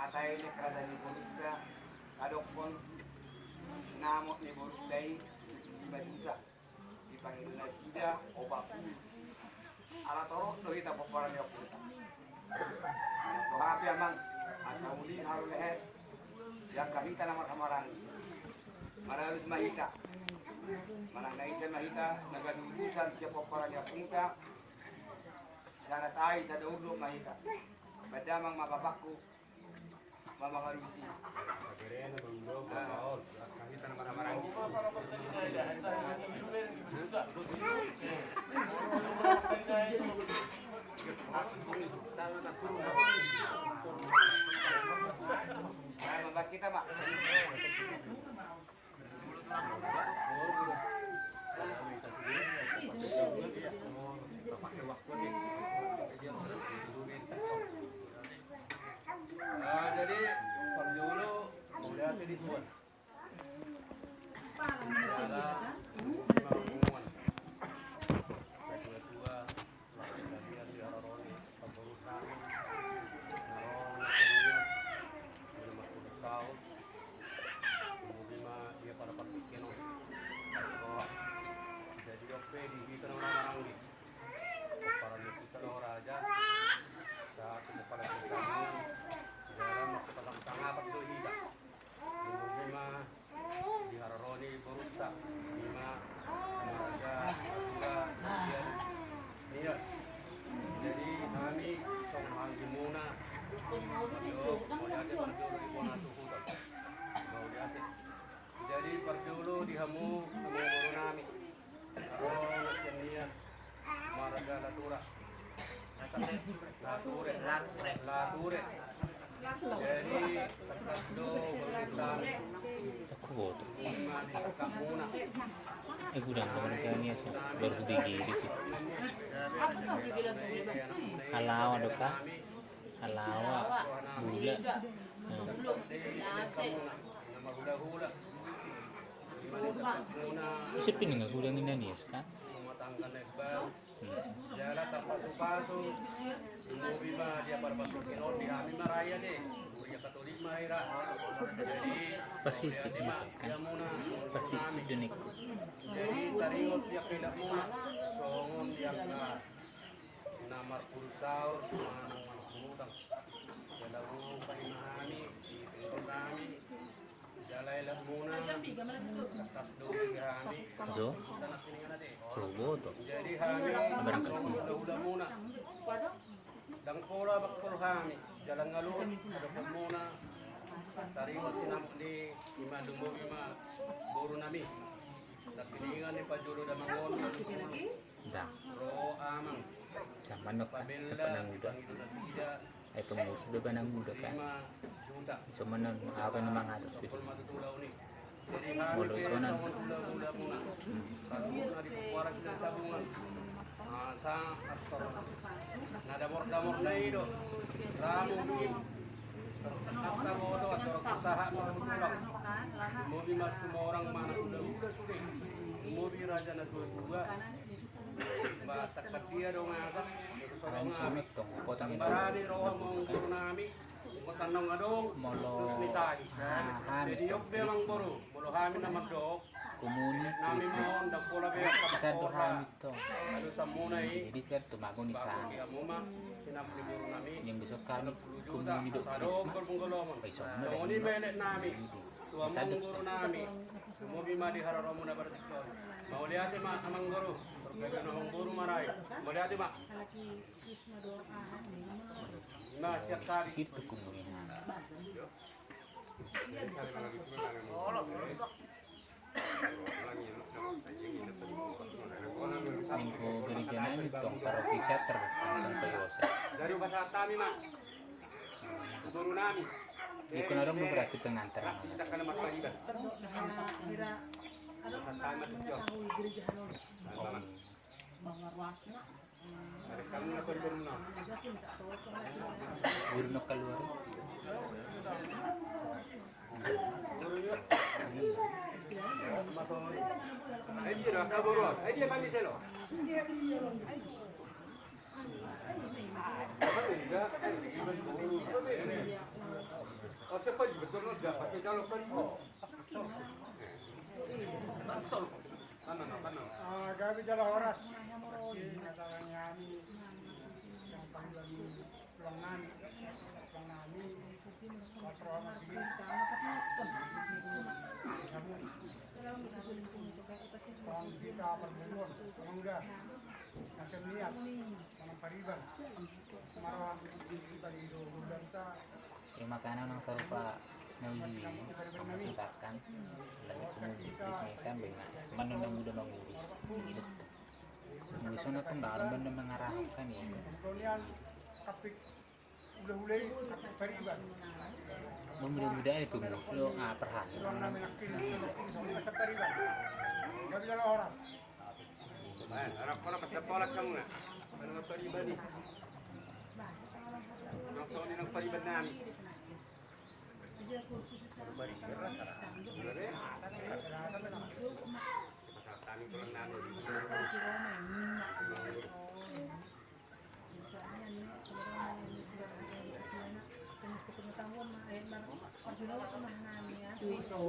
atay ni kada ni burda kadokon namot ni burday iba dipanggil sida obat ala toro do kita paparan ya puta to happy amang asa uli haru lehe yang kahita nama kamaran maralus mahita manang naisa mahita nagadudusan siya paparan ya puta sana tayo sa daulo mahita badamang mababakku mamangalusi akhirnya belum kahita nama kamaran membuat kita mak jadi Parjolo udah di tuan jadi Parjolo dihamu guru nami aron kenian marga latura lature jadi takdo beritan Aku boto. mani kamuna Gudang naman kaya niya siya. Baru digigit siya. Halawa do ka? Halawa. Gula. hula-hula Kasi pinangagudang inanias ka? mematangkan lebar jalan tanpa pasu mobil mah dia barbatukin di kami maraya deh Buria Katolik mahira jadi Persisip niya siya kan? Persisip dun ko. jadi taringot dia pilak muna songon yang namar pulsau manang manang jalawu panimahani di tingkol kami jalailah muna tas dobi kami So? tanah piningan deh So boto. jadi kami Barang kasi. udah muna dan pola bakul kami jalan ngalur ada muna taringot sinam di lima dumbo lima buru nami piningan ni pajulu damangon Da. ro amang Sa manok ka? Sa pabila pananguda. tidak Ay tumuso do ba ng muda ka? 5 juta So manan, makaka ng mga atos Kapal yun. matutulaw ni jadi kami Walau kaya sonan. sa mula muna karena di kuwaran kita tabungan sa aktor nadamor-damor na ito ramo kim Asta mo ito at taha mo tulak umubi mas semua orang mana udah sudah umubi raja na juga basta katia dong agak Ang sumit tong potang ito. barani roha mong guru nami matanong adong Molo. terus nitay jadi yok memang boro bolo kami naman dok Kumuni. nami mohon dan pola be Isa do hamit to. aduh samuna Jadi kan tumago ni sa Bakit mo ma sinap ni guru nami yang gusto kami 10 juta kumuni do sa Christmas. dog golomon Ay so mo Nung dahil. ni melet nami tuwa Isa mong do. guru nami sumobi ma di hararo mo na bertikto mauli ate ma amang guru perkara namang guru maray mauli ate ma ma siap kali Situ kumuni na. Minggu gereja namin tong parokisya terbukti Santo Yosef. dari bahasa kami ma guru nami Iko na rin mo berarti pengantar mo. kita kana matpahiban tamat itu ada kami na guru na Guru na keluar. guru yo ay dia ra kaboros ay dia mandi selo Apa tidak? Iban guru. kalau kan Tansol. Ano? Gabi dala oras. Nasalahnya kami yang panggilan pulang nani. Patrono tinggi. Pang kita berbunur, mangga. Macam niat, manang pariban. Marah kita di Duganta. Yung makanan ng sarupa na hindi ang masasarkan lagi kumubutis niya sabi nga manunang udah manguris ilit gusto na itong dalam ba ng mga rahok kami Kemudian kapik ulah-ulah kapik pariban. memudah-mudah itu gusto perhan Ruang namin akil sa pariban. Gabi dala oras. Ayan, harap ko na pasapalat ka muna. Ano nga pariban eh? Ang soni ng pariban namin. Masatanin ko lang namin. Tuiso.